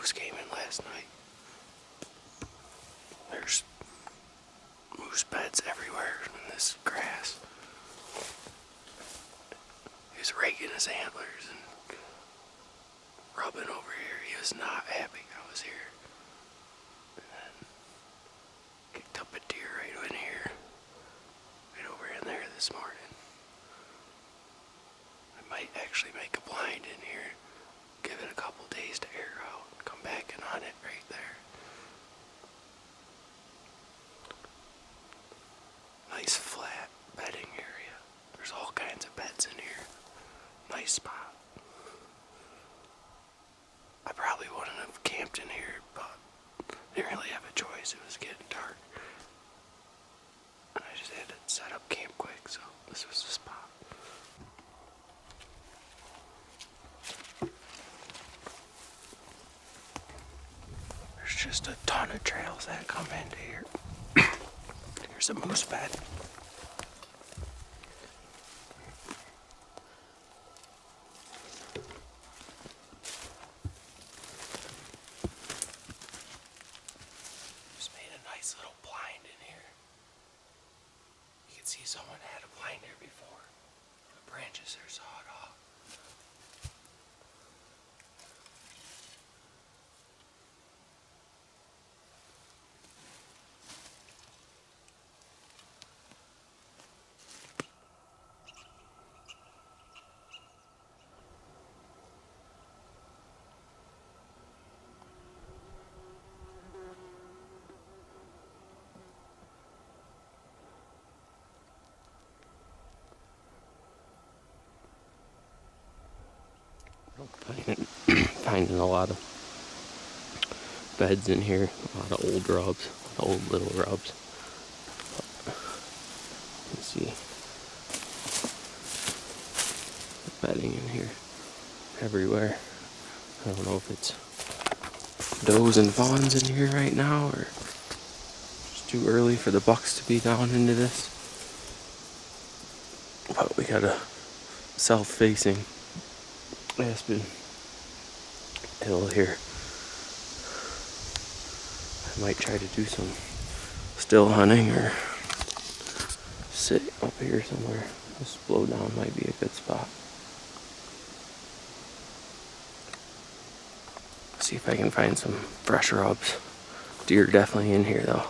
moose came in last night. There's moose beds everywhere in this grass. He was raking his antlers and rubbing over here. He was not happy I was here. And then kicked up a deer right in here. Right over in there this morning. I might actually make a blind in here. Give it a couple days to air out. Come back and hunt it right there. Nice flat bedding area. There's all kinds of beds in here. Nice spot. I probably wouldn't have camped in here, but I didn't really have a choice. It was getting dark. And I just had to set up camp quick, so this was the spot. There's just a ton of trails that come into here. Here's a moose bed. Just made a nice little blind in here. You can see someone had a blind here before. The branches are sawed off. Finding a lot of beds in here, a lot of old rubs, old little rubs. You can see bedding in here everywhere. I don't know if it's does and fawns in here right now or it's too early for the bucks to be down into this. But we got a south-facing aspen hill here. I might try to do some still hunting or sit up here somewhere. This blowdown might be a good spot. See if I can find some fresh rubs. Deer definitely in here though.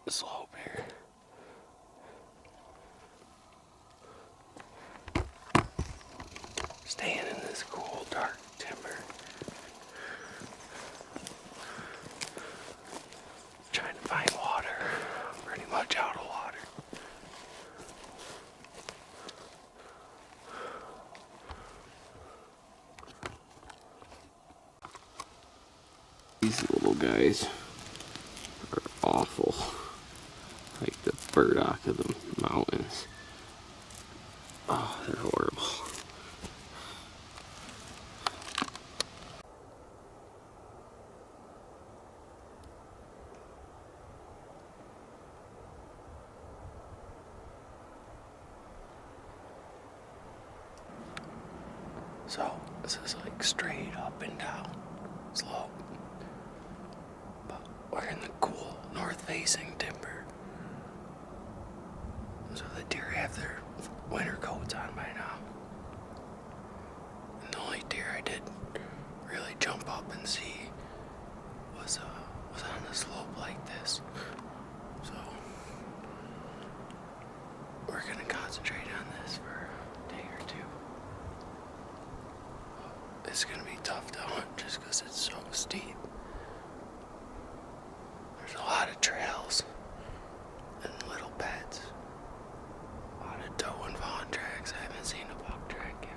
Slope here. Staying in this cool, dark timber. Trying to find water. Pretty much out of water. These little guys are awful. Like the burdock of the mountains. Oh, they're horrible. So, this is like straight up and down slope. But we're in the cool north-facing timber. So the deer have their winter coats on by now. And the only deer I did really jump up and see was on the slope like this. So we're gonna concentrate on this for a day or two. It's gonna be tough to hunt just because it's so steep. There's a lot of trails and little beds. A lot of doe and fawn tracks. I haven't seen a buck track yet.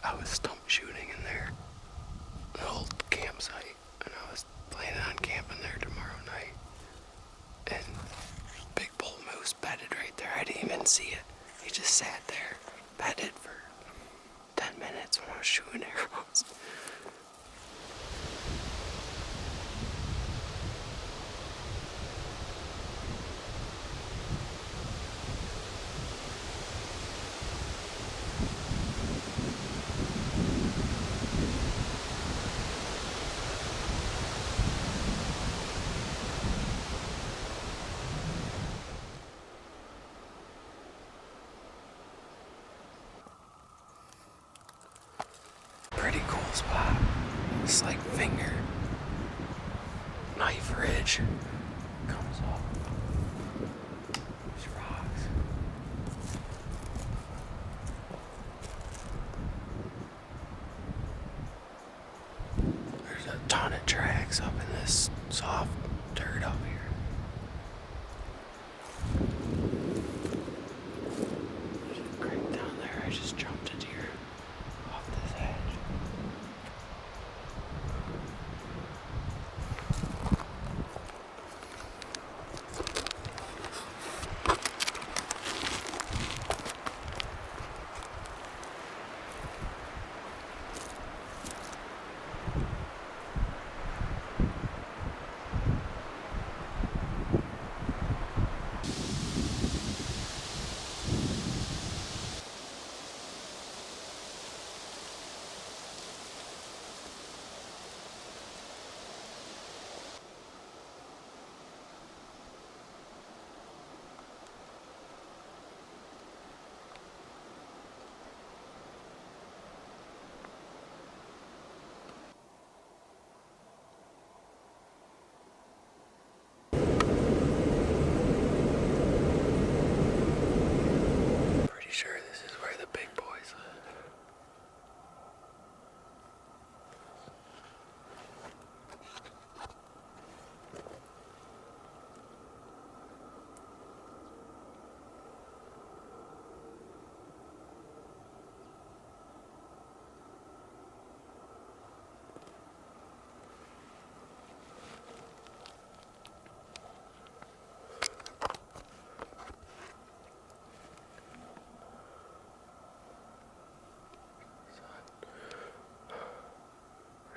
I was stump shooting in there, an old campsite, and I was planning on camping there tomorrow night. And big bull moose bedded right there. I didn't even see it. He just sat there, bedded for 10 minutes when I was shooting arrows. Pretty cool spot. It's like finger knife ridge comes up. These rocks. There's a ton of tracks up in this soft dirt up here. There's a creek down there. I just jumped a deer off this edge. Sure, this is where the big boys live.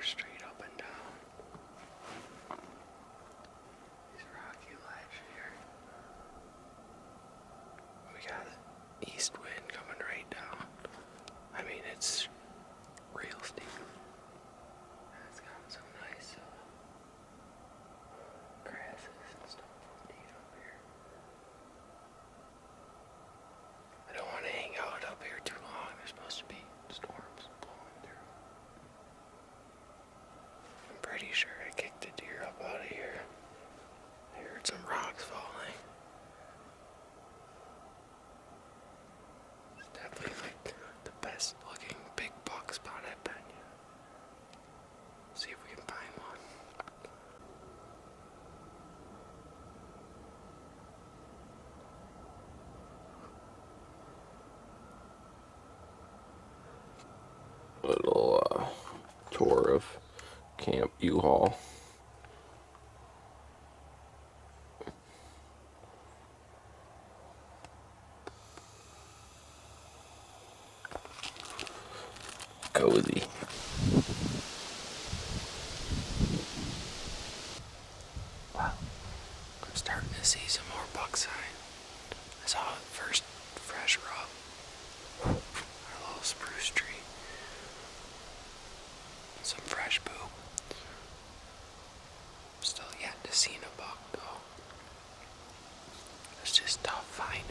Straight up and down. These rocky ledge here. We got an east wind coming right down. I mean, it's real steep. It's got some nice grasses and stuff to eat up here. I don't want to hang out up here too long. There's supposed to be storms blowing through. I'm pretty sure I kicked a deer up out of here. I heard some rocks falling. It's definitely like the best looking big buck spot I've been yet. See if we can find one. Little tour of Camp U-Haul. Cozy. Wow, I'm starting to see some more buck sign. I saw the first fresh rub. Our little spruce tree. Some fresh poop. Still yet to see a buck though. It's just tough finding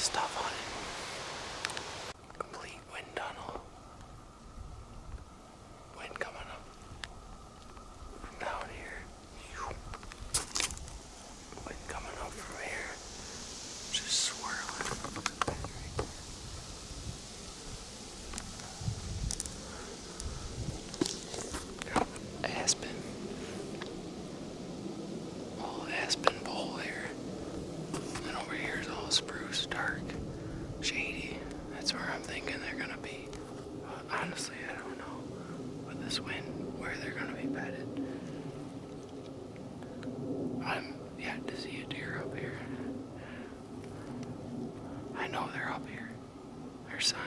stuff on it. Complete wind tunnel. Wind coming up from down here. Wind coming up from here. Just swirling. Aspen. All aspen bowl here. And over here is all spruce, dark, shady. That's where I'm thinking they're gonna be. Honestly, I don't know. With this wind, where they're gonna be bedded. I'm yet to see a deer up here. I know they're up here. They're sign.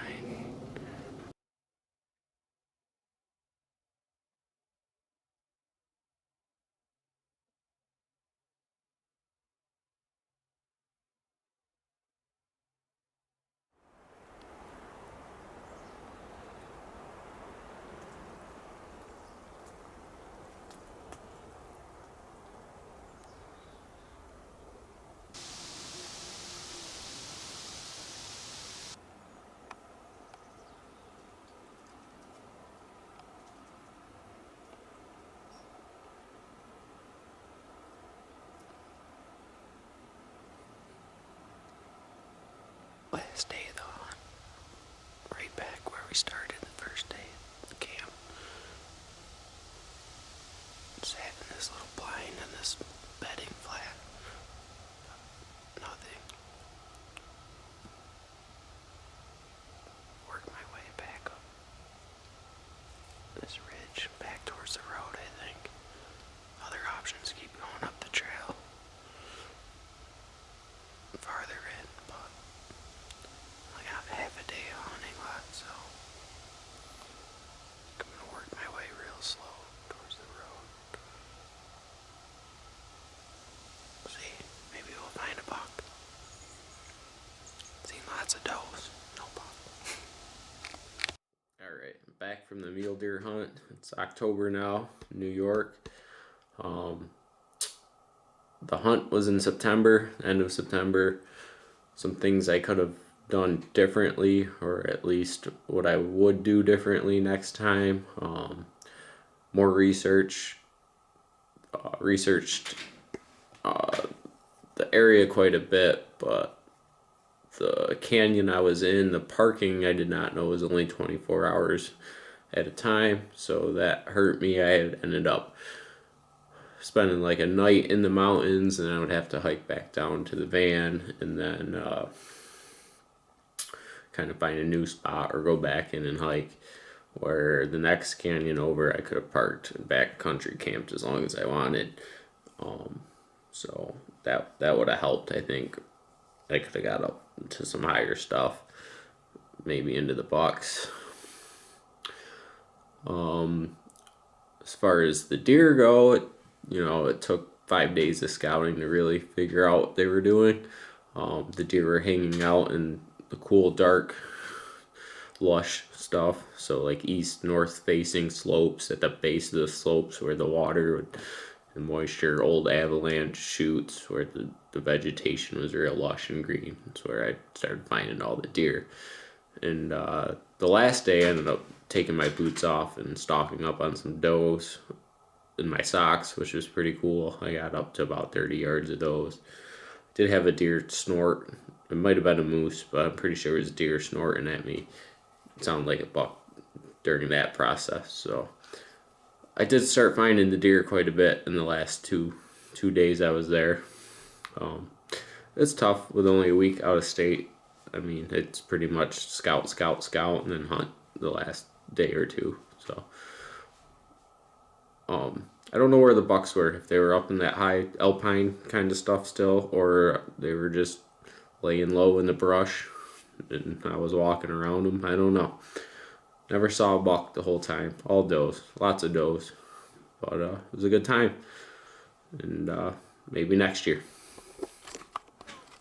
Last day of the hunt. Right back where we started the first day at the camp. Sat in this little blind and this bedding flat. Nothing. Work my way back up this ridge, back towards the road, I think. Other options keep going up the trail. Farther in, but I got half a day of hunting left, so I'm gonna work my way real slow towards the road. See, maybe we'll find a buck. Seen lots of does, no buck. Alright, back from the mule deer hunt. It's October now, New York. The hunt was in September, end of September. Some things I could have done differently, or at least what I would do differently next time. More research. Researched the area quite a bit, but the canyon I was in, the parking I did not know was only 24 hours at a time, so that hurt me. I had ended up spending like a night in the mountains, and I would have to hike back down to the van and then kind of find a new spot or go back in and hike. Where the next canyon over, I could have parked and backcountry camped as long as I wanted. So that would have helped. I think I could have got up to some higher stuff, maybe into the bucks. As far as the deer go, it took 5 days of scouting to really figure out what they were doing. The deer were hanging out in the cool, dark, lush stuff. So like east, north facing slopes at the base of the slopes where the water would, the moisture, old avalanche chutes where the vegetation was real lush and green. That's where I started finding all the deer. And the last day I ended up taking my boots off and stalking up on some does in my socks, which was pretty cool. I got up to about 30 yards of those. Did have a deer snort. It might have been a moose, but I'm pretty sure it was a deer snorting at me. It sounded like a buck during that process. So I did start finding the deer quite a bit in the last two days I was there. It's tough with only a week out of state. I mean, it's pretty much scout, and then hunt the last day or two. So I don't know where the bucks were, if they were up in that high alpine kind of stuff still, or they were just laying low in the brush and I was walking around them. I don't know. Never saw a buck the whole time. All does, lots of does, but it was a good time, and maybe next year.